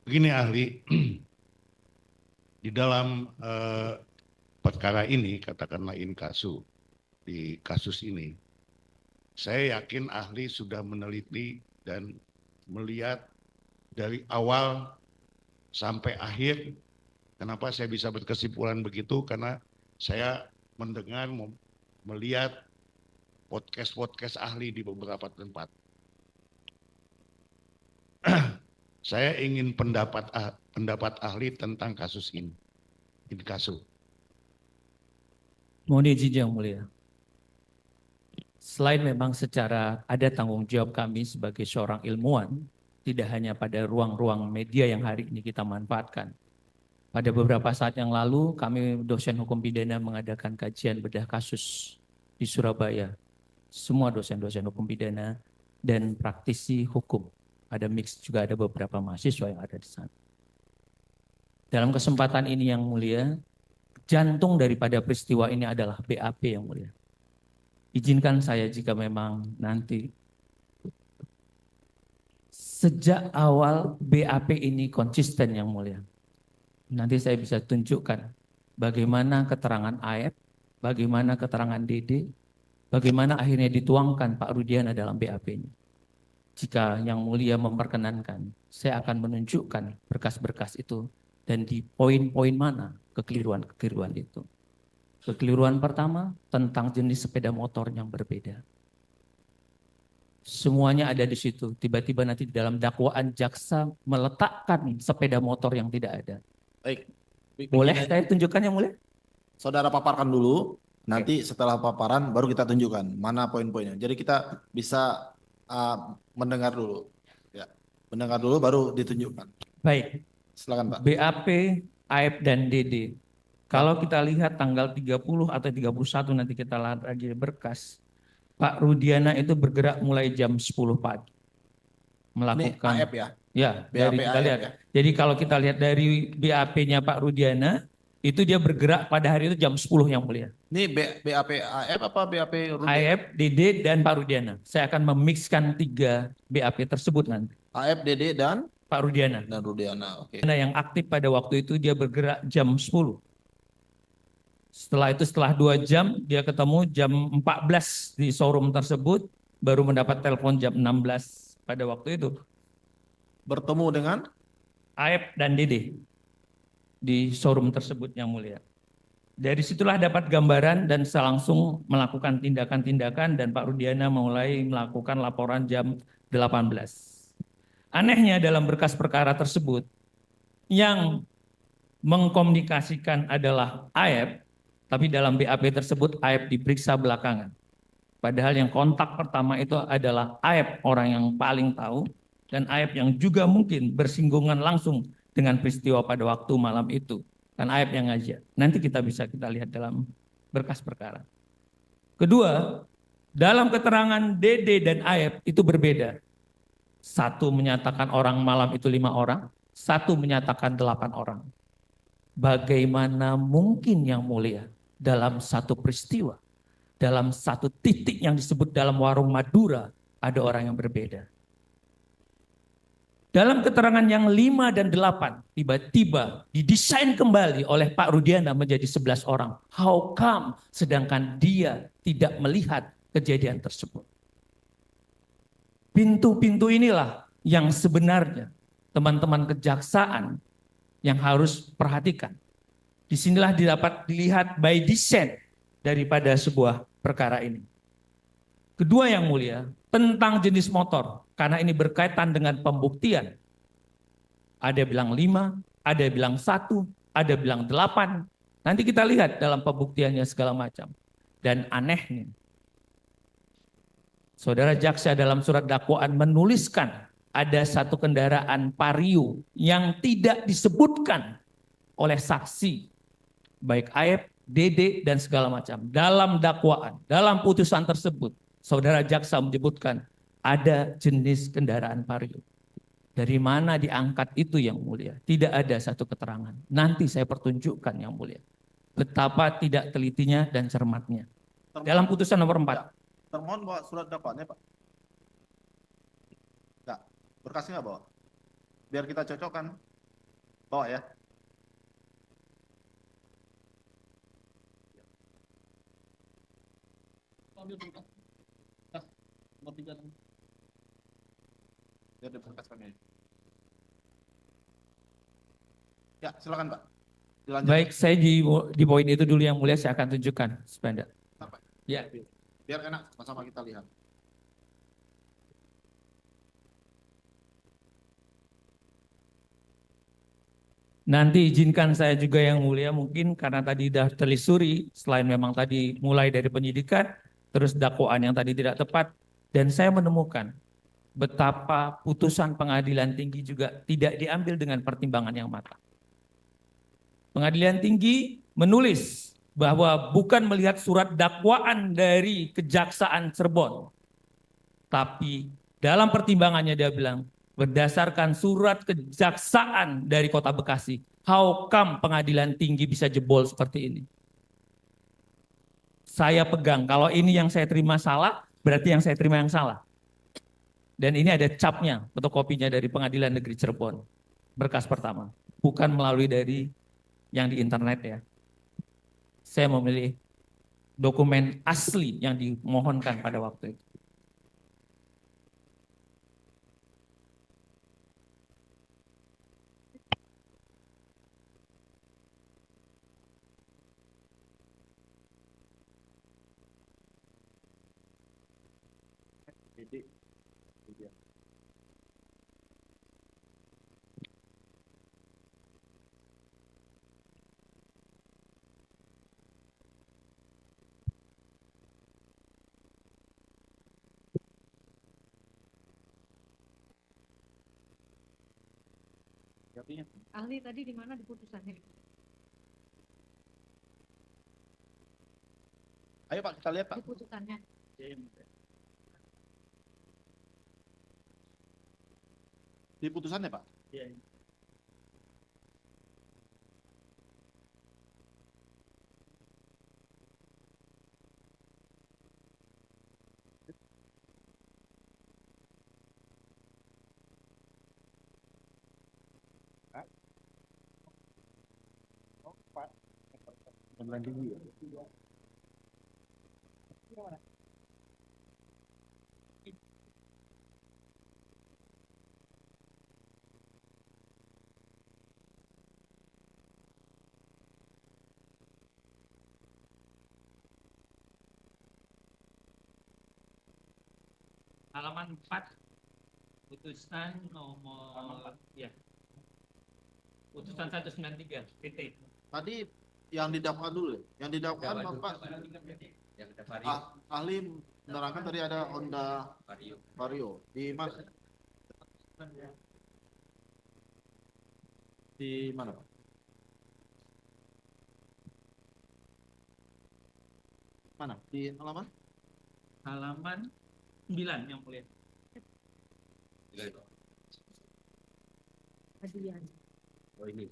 Begini ahli, di dalam perkara ini, katakanlah inkasu, di kasus ini, saya yakin ahli sudah meneliti dan melihat dari awal sampai akhir. Kenapa saya bisa berkesimpulan begitu? Karena saya mendengar, melihat podcast-podcast ahli di beberapa tempat. Saya ingin pendapat ahli tentang kasus ini, inkasu. Mohon izin yang mulia. Selain memang secara ada tanggung jawab kami sebagai seorang ilmuwan, tidak hanya pada ruang-ruang media yang hari ini kita manfaatkan. Pada beberapa saat yang lalu, kami dosen hukum pidana mengadakan kajian bedah kasus di Surabaya. Semua dosen-dosen hukum pidana dan praktisi hukum. Ada mix juga, ada beberapa mahasiswa yang ada di sana. Dalam kesempatan ini yang mulia, jantung daripada peristiwa ini adalah BAP yang mulia. Izinkan saya jika memang nanti sejak awal BAP ini konsisten yang mulia. Nanti saya bisa tunjukkan bagaimana keterangan AF, bagaimana keterangan DD, bagaimana akhirnya dituangkan Pak Rudiana dalam BAP-nya. Jika yang mulia memperkenankan, saya akan menunjukkan berkas-berkas itu dan di poin-poin mana kekeliruan-kekeliruan itu. Kekeliruan pertama tentang jenis sepeda motor yang berbeda. Semuanya ada di situ. Tiba-tiba nanti di dalam dakwaan jaksa meletakkan sepeda motor yang tidak ada. Baik. Boleh saya tunjukkan yang mulia? Saudara paparkan dulu, nanti setelah paparan baru kita tunjukkan mana poin-poinnya. Jadi kita bisa mendengar dulu. Ya, mendengar dulu baru ditunjukkan. Baik. Silakan Pak. BAP, AF dan DD. Kalau kita lihat tanggal 30 atau 31 nanti kita lihat lagi berkas. Pak Rudiana itu bergerak mulai jam 10 pagi. Melakukan Ini AF ya? Ya, dari kita lihat. Ya. Jadi kalau kita lihat dari BAP-nya Pak Rudiana, itu dia bergerak pada hari itu jam 10 yang mulia. Ini BAP AF apa BAP Rudiana? AF, DD, dan Pak Rudiana. Saya akan memixkan 3 BAP tersebut nanti. AF, DD, dan Pak Rudiana. Dan Rudiana, oke. Yang aktif pada waktu itu dia bergerak jam 10. Setelah itu setelah 2 jam dia ketemu jam 14 di showroom tersebut, baru mendapat telepon jam 16 pada waktu itu. Bertemu dengan AF dan DD di showroom tersebut yang mulia. Dari situlah dapat gambaran dan langsung melakukan tindakan-tindakan dan Pak Rudiana mulai melakukan laporan jam 18. Anehnya dalam berkas perkara tersebut, yang mengkomunikasikan adalah AF, tapi dalam BAP tersebut AF diperiksa belakangan. Padahal yang kontak pertama itu adalah AF, orang yang paling tahu, dan AF yang juga mungkin bersinggungan langsung dengan peristiwa pada waktu malam itu. Kan AF yang ngajak. Nanti kita lihat dalam berkas perkara. Kedua, dalam keterangan DD dan AF itu berbeda. Satu menyatakan orang malam itu 5 orang, satu menyatakan 8 orang. Bagaimana mungkin yang mulia dalam satu peristiwa, dalam satu titik yang disebut dalam warung Madura, ada orang yang berbeda. Dalam keterangan yang 5 dan 8, tiba-tiba didesain kembali oleh Pak Rudiana menjadi 11 orang. How come? Sedangkan dia tidak melihat kejadian tersebut. Pintu-pintu inilah yang sebenarnya teman-teman kejaksaan yang harus perhatikan. Disinilah dapat dilihat by design daripada sebuah perkara ini. Kedua yang mulia, tentang jenis motor. Karena ini berkaitan dengan pembuktian. Ada bilang 5, ada bilang 1, ada bilang 8. Nanti kita lihat dalam pembuktiannya segala macam. Dan anehnya, saudara jaksa dalam surat dakwaan menuliskan ada satu kendaraan Vario yang tidak disebutkan oleh saksi, baik AF, DD, dan segala macam. Dalam dakwaan, dalam putusan tersebut, saudara jaksa menyebutkan ada jenis kendaraan Vario. Dari mana diangkat itu yang mulia? Tidak ada satu keterangan. Nanti saya pertunjukkan yang mulia. Betapa tidak telitinya dan cermatnya. Dalam putusan nomor 4. Termohon bawa surat dakwaannya Pak. Enggak, berkasnya enggak bawa. Biar kita cocokkan. Bawa ya. Biar diperkaskan ya. Ya, silakan Pak. Dilanjut. Baik, saya di poin itu dulu yang mulia saya akan tunjukkan sepeda. Bentar, Pak. Ya. Biar enak sama-sama kita lihat. Nanti izinkan saya juga yang mulia mungkin karena tadi sudah telisuri selain memang tadi mulai dari penyidikan terus dakwaan yang tadi tidak tepat dan saya menemukan betapa putusan pengadilan tinggi juga tidak diambil dengan pertimbangan yang matang. Pengadilan tinggi menulis bahwa bukan melihat surat dakwaan dari Kejaksaan Cirebon, tapi dalam pertimbangannya dia bilang berdasarkan surat kejaksaan dari Kota Bekasi, how come pengadilan tinggi bisa jebol seperti ini? Saya pegang, kalau ini yang saya terima salah, berarti yang saya terima yang salah. Dan ini ada capnya, fotokopinya dari Pengadilan Negeri Cirebon, berkas pertama. Bukan melalui dari yang di internet ya. Saya memilih dokumen asli yang dimohonkan pada waktu itu. Ahli tadi di mana di putusannya? Ayo Pak, kita lihat Pak. Di putusannya. Di putusannya Pak. Halaman 4 putusan nomor ya. Putusan 193 PT. Tadi yang didakwa dulu, yang didakwa Bapak ahli menerangkan tadi ada Honda Vario. Di mana? Di mana Pak? Mana? Di halaman? Halaman 9 yang mulia. Hadiah. Oh ini.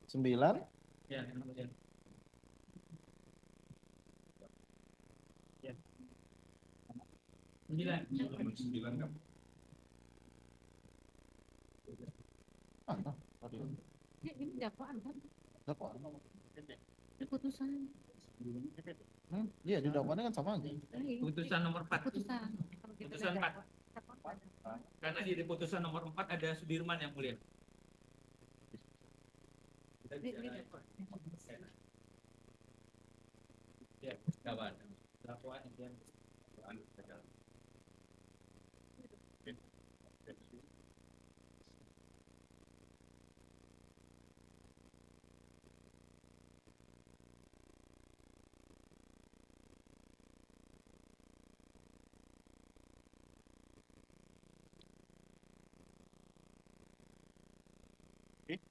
9. Ya, yang mulia. Ya. 9. Ini dakwaan kan? Dakwaan. Di putusan. Iya, di dakwaannya kan sama aja. Putusan nomor 4. Putusan. Kalau kita Putusan ada 4. dakwaan. Karena di putusan nomor 4 ada Sudirman yang mulia. Ini dakwaan. Ya, dakwaan. Dakwaan yang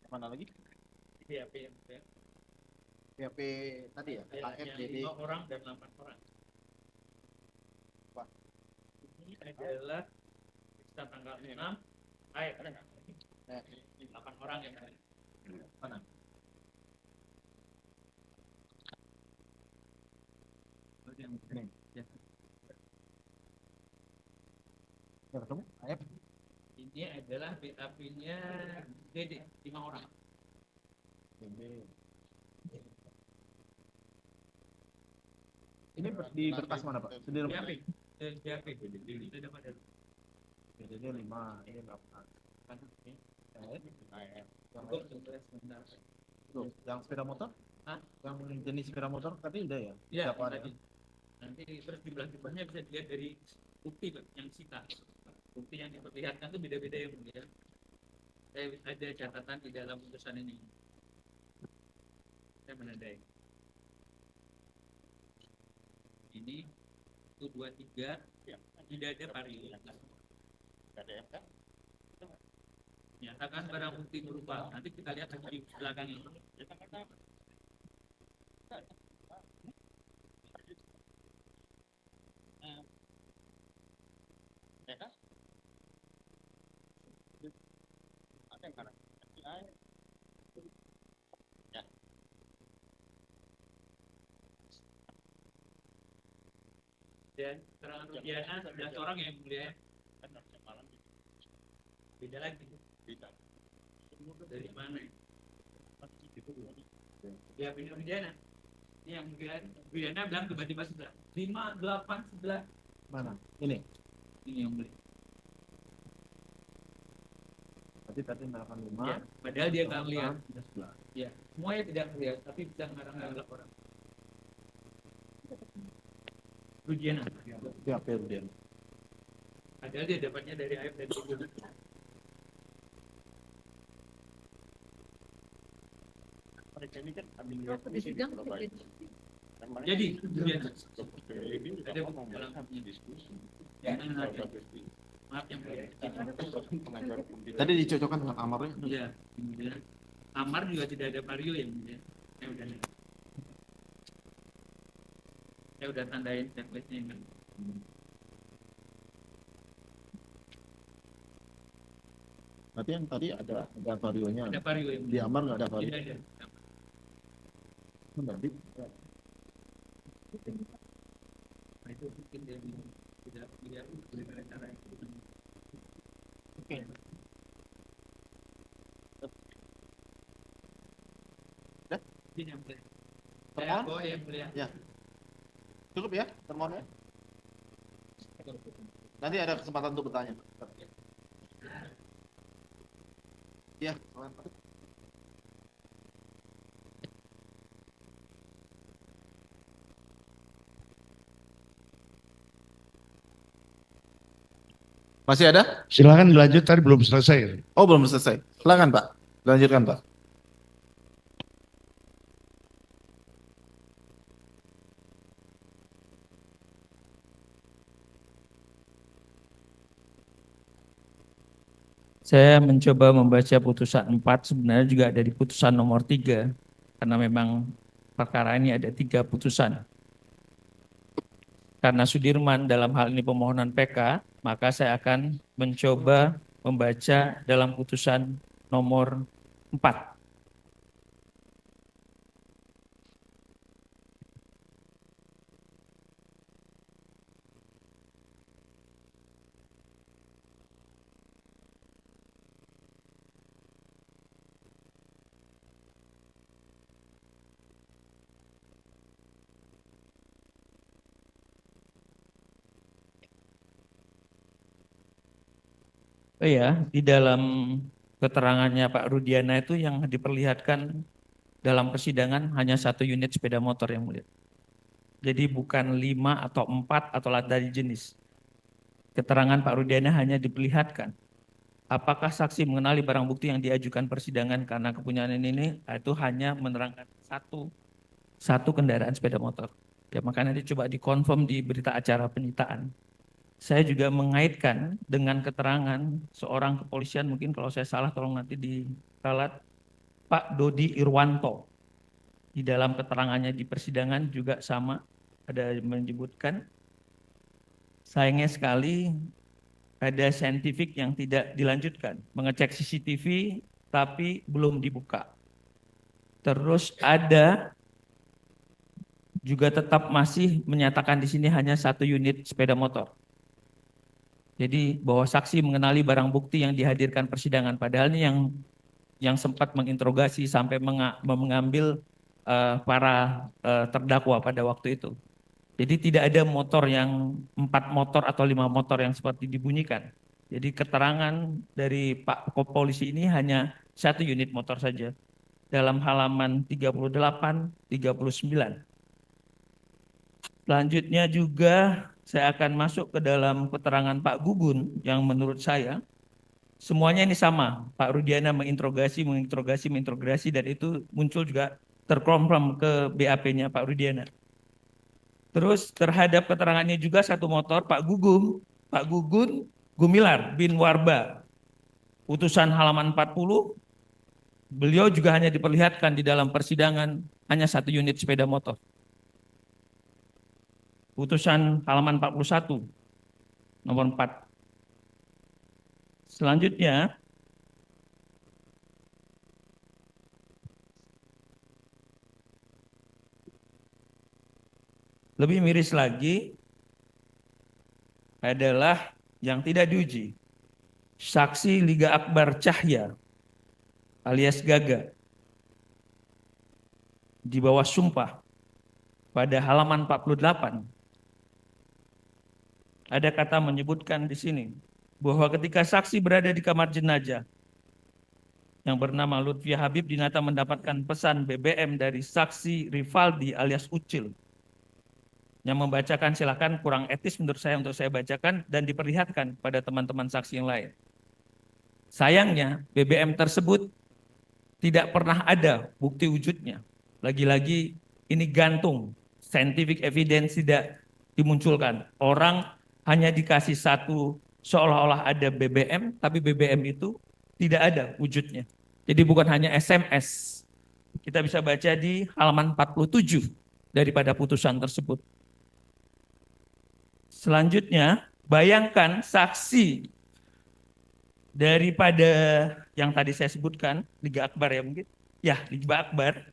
Mana lagi? PHP PHP tadi ya? AFDD. 5 orang dan 8 orang. Pak. Ini adalah kita tanggal 6 AF 8 orang yang ada. Mana? Ini. Ya. Ya, ketemu? AF. Ini Ini adalah BAP-nya Dede, 5 orang. Ini di berkas mana Pak? Sudirman. BAP. BAP. Itu dapat dari Jadi 5, ini berapa? Tuh, yang sepeda motor? Hah? Yang jenis sepeda motor tadi udah ya? Ya, Berapa ada? nanti terus jumlah-jumlahnya bisa dilihat dari bukti Pak, yang sita. Bukti yang diperlihatkan itu beda-beda ya mulia. Saya ada catatan di dalam putusan ini. Saya menandai. Ini 123 tidak ada vario. Nyatakan barang bukti berupa. Nanti kita lihat lagi di belakang ini. Dan keterangan Rudiana 11 orang yang mulia. Beda lagi. Dari mana? Ya benar Rudiana. Ini yang mulia. Rudiana bilang tiba-tiba 11. 5, 8, 11. Mana? Ini. Ini yang mulia. Berarti tadi melakukan 5. Ya, padahal dia nggak melihat. 11. Ya, semuanya tidak melihat, tapi bisa ngarang-ngarang orang. Rudiana. Itu apa ya? Padahal dia dapatnya dari AF dan Google. Di sidang Jadi, Rudiana. Ada bukti lengkapnya. Jangan ada. Maaf yang mulia. Tadi dicocokkan dengan amarnya? Iya, kemudian Amar juga tidak ada vario yang mulia. Saya udah tandain template-nya kan. Berarti yang tadi ada varionya. Ada vario yang Di amar nggak ada vario. tidak ada. Berarti Nah, itu mungkin dia tidak melihat dengan cara itu. oke. Ini yang mulia. Termohon? Oh, yang mulia. Ya. Cukup ya termohonnya? Nanti ada kesempatan untuk bertanya. Ya, masih ada? Silakan dilanjut, tadi belum selesai. Oh, belum selesai. Silakan Pak. Lanjutkan Pak. Saya mencoba membaca putusan 4, sebenarnya juga ada di putusan nomor 3, karena memang perkara ini ada 3 putusan. Karena Sudirman dalam hal ini pemohonan PK, maka saya akan mencoba membaca dalam putusan nomor 4. Oh ya, di dalam keterangannya Pak Rudiana itu yang diperlihatkan dalam persidangan hanya 1 unit sepeda motor yang mulia. Jadi bukan 5 atau 4 atau dari jenis. Keterangan Pak Rudiana hanya diperlihatkan. Apakah saksi mengenali barang bukti yang diajukan persidangan karena kepunyaan ini itu hanya menerangkan satu kendaraan sepeda motor. Ya makanya dicoba dikonfirm di berita acara penyitaan. Saya juga mengaitkan dengan keterangan seorang kepolisian, mungkin kalau saya salah tolong nanti diralat, Pak Dodi Irwanto. Di dalam keterangannya di persidangan juga sama, ada menyebutkan, sayangnya sekali ada saintifik yang tidak dilanjutkan, mengecek CCTV tapi belum dibuka. Terus ada juga tetap masih menyatakan di sini hanya 1 unit sepeda motor. Jadi bahwa saksi mengenali barang bukti yang dihadirkan persidangan, padahal ini yang sempat menginterogasi sampai mengambil para terdakwa pada waktu itu. Jadi tidak ada motor yang 4 motor atau 5 motor yang seperti dibunyikan. Jadi keterangan dari Pak Polisi ini hanya 1 unit motor saja dalam halaman 38, 39. Selanjutnya juga saya akan masuk ke dalam keterangan Pak Gugun yang menurut saya semuanya ini sama. Pak Rudiana menginterogasi, dan itu muncul juga terkonfirm ke BAP-nya Pak Rudiana. Terus terhadap keterangannya juga 1 motor Pak Gugun Gumilar bin Warba, putusan halaman 40, beliau juga hanya diperlihatkan di dalam persidangan hanya 1 unit sepeda motor. Putusan halaman 41, nomor 4. Selanjutnya, lebih miris lagi adalah yang tidak diuji. Saksi Liga Akbar Cahya alias Gaga di bawah sumpah pada halaman 48 ada kata menyebutkan di sini bahwa ketika saksi berada di kamar jenazah yang bernama Lutfia Habib, Dinata mendapatkan pesan BBM dari saksi Rivaldi alias Ucil yang membacakan, silakan, kurang etis menurut saya untuk saya bacakan dan diperlihatkan pada teman-teman saksi yang lain. Sayangnya BBM tersebut tidak pernah ada bukti wujudnya. Lagi-lagi ini gantung, scientific evidence tidak dimunculkan. Orang hanya dikasih 1 seolah-olah ada BBM, tapi BBM itu tidak ada wujudnya. Jadi bukan hanya SMS. Kita bisa baca di halaman 47 daripada putusan tersebut. Selanjutnya, bayangkan saksi daripada yang tadi saya sebutkan, Liga Akbar ya mungkin. Ya, Liga Akbar.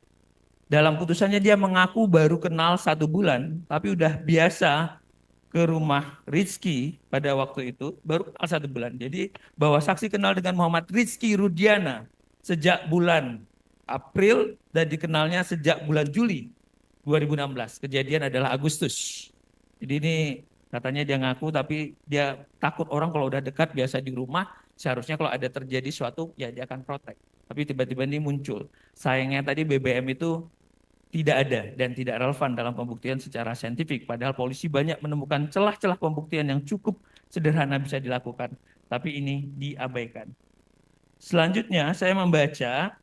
Dalam putusannya dia mengaku baru kenal 1 bulan, tapi udah biasa ke rumah Rizky pada waktu itu, baru kenal 1 bulan. Jadi bahwa saksi kenal dengan Muhammad Rizky Rudiana sejak bulan April dan dikenalnya sejak bulan Juli 2016. Kejadian adalah Agustus. Jadi ini katanya dia ngaku, tapi dia takut orang kalau udah dekat biasa di rumah, seharusnya kalau ada terjadi suatu ya dia akan protek. Tapi tiba-tiba ini muncul. Sayangnya tadi BBM itu tidak ada dan tidak relevan dalam pembuktian secara saintifik. Padahal polisi banyak menemukan celah-celah pembuktian yang cukup sederhana bisa dilakukan. Tapi ini diabaikan. Selanjutnya saya membaca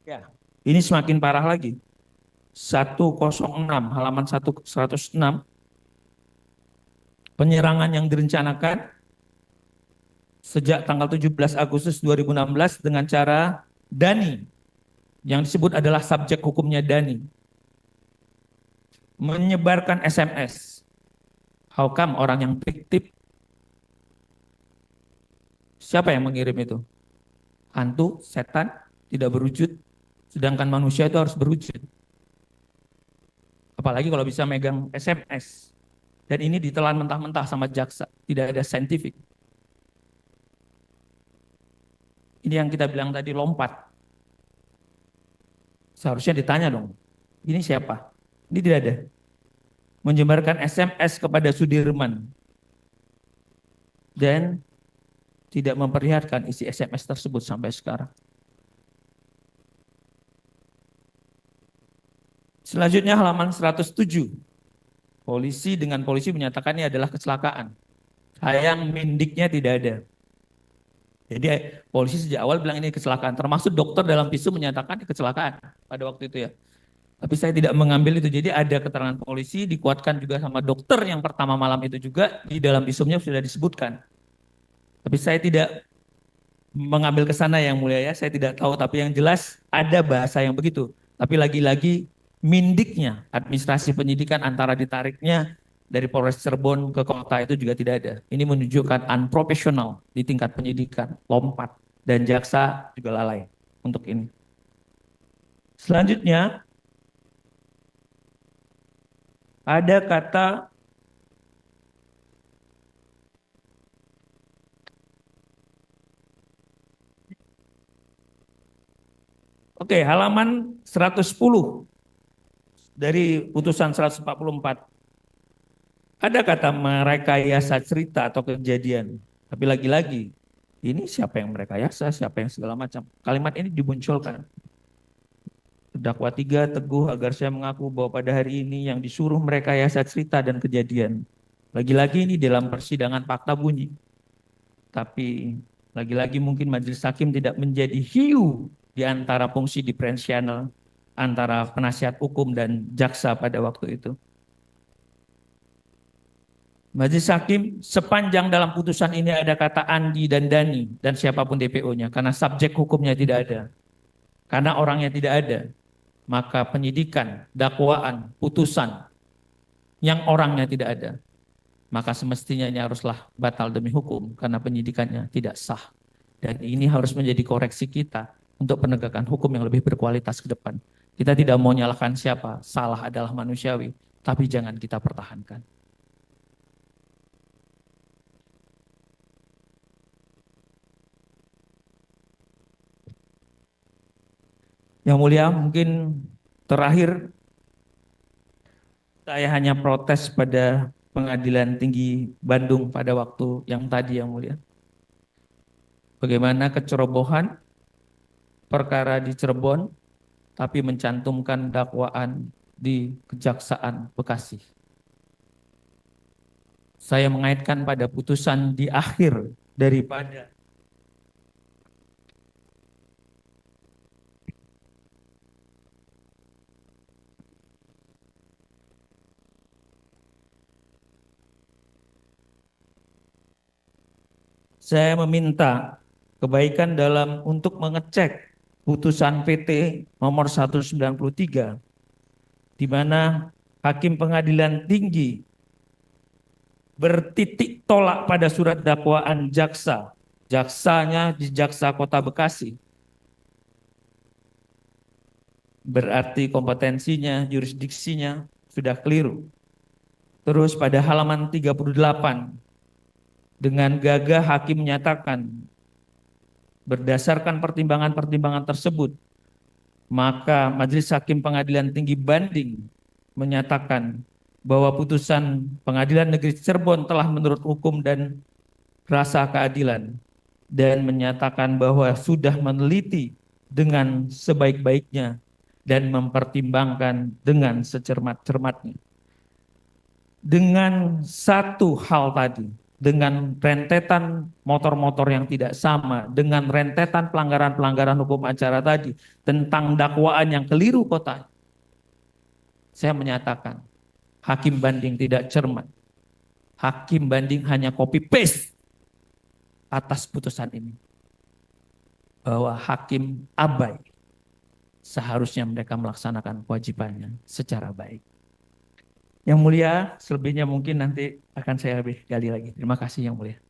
ya, ini semakin parah lagi. 106 halaman 106. Penyerangan yang direncanakan sejak tanggal 17 Agustus 2016 dengan cara Dani, yang disebut adalah subjek hukumnya Dani, menyebarkan SMS. How come orang yang fiktif? Siapa yang mengirim itu? Hantu, setan, tidak berwujud, sedangkan manusia itu harus berwujud. Apalagi kalau bisa megang SMS. Dan ini ditelan mentah-mentah sama jaksa, tidak ada saintifik. Ini yang kita bilang tadi lompat. Seharusnya ditanya dong, ini siapa? Ini tidak ada. Menyebarkan SMS kepada Sudirman dan tidak memperlihatkan isi SMS tersebut sampai sekarang. Selanjutnya halaman 107. Polisi menyatakan ini adalah kecelakaan. Sayang mendiknya tidak ada. Jadi polisi sejak awal bilang ini kecelakaan. Termasuk dokter dalam visum menyatakan ini kecelakaan pada waktu itu ya. Tapi saya tidak mengambil itu. Jadi ada keterangan polisi dikuatkan juga sama dokter yang pertama malam itu juga di dalam visumnya sudah disebutkan. Tapi saya tidak mengambil ke sana yang mulia ya. Saya tidak tahu. Tapi yang jelas ada bahasa yang begitu. Tapi lagi-lagi mindiknya, administrasi penyidikan antara ditariknya dari Polres Cirebon ke kota itu juga tidak ada. Ini menunjukkan unprofesional di tingkat penyidikan, lompat, dan jaksa juga lalai untuk ini. Selanjutnya, ada kata halaman 110 dari putusan 144. Ada kata merekayasa cerita atau kejadian. Tapi lagi-lagi, ini siapa yang merekayasa, siapa yang segala macam. Kalimat ini dimunculkan. Terdakwa 3 teguh agar saya mengaku bahwa pada hari ini yang disuruh merekayasa cerita dan kejadian. Lagi-lagi ini dalam persidangan fakta bunyi. Tapi lagi-lagi mungkin majelis hakim tidak menjadi hiu di antara fungsi diferensial antara penasihat hukum dan jaksa pada waktu itu. Majelis hakim sepanjang dalam putusan ini ada kata Andi dan Dani dan siapapun DPO-nya karena subjek hukumnya tidak ada. Karena orangnya tidak ada, maka penyidikan, dakwaan, putusan yang orangnya tidak ada, maka semestinya ini haruslah batal demi hukum karena penyidikannya tidak sah. Dan ini harus menjadi koreksi kita untuk penegakan hukum yang lebih berkualitas ke depan. Kita tidak mau nyalahkan siapa, salah adalah manusiawi, tapi jangan kita pertahankan. Yang mulia, mungkin terakhir saya hanya protes pada Pengadilan Tinggi Bandung pada waktu yang tadi, yang mulia. Bagaimana kecerobohan perkara di Cirebon, tapi mencantumkan dakwaan di Kejaksaan Bekasi. Saya mengaitkan pada putusan di akhir daripada saya meminta kebaikan dalam untuk mengecek putusan PT nomor 193 di mana Hakim Pengadilan Tinggi bertitik tolak pada surat dakwaan jaksa. Jaksanya di Jaksa Kota Bekasi. Berarti kompetensinya, jurisdiksinya sudah keliru. Terus pada halaman 38 dengan gagah hakim menyatakan berdasarkan pertimbangan-pertimbangan tersebut, maka Majelis Hakim Pengadilan Tinggi Banding menyatakan bahwa putusan Pengadilan Negeri Cirebon telah menurut hukum dan rasa keadilan dan menyatakan bahwa sudah meneliti dengan sebaik-baiknya dan mempertimbangkan dengan secermat-cermatnya. Dengan satu hal tadi, dengan rentetan motor-motor yang tidak sama, dengan rentetan pelanggaran-pelanggaran hukum acara tadi, tentang dakwaan yang keliru kota, saya menyatakan, hakim banding tidak cermat. Hakim banding hanya copy-paste atas putusan ini. Bahwa hakim abai, seharusnya mereka melaksanakan kewajibannya secara baik. Yang mulia, selebihnya mungkin nanti akan saya lebih gali lagi. Terima kasih yang mulia.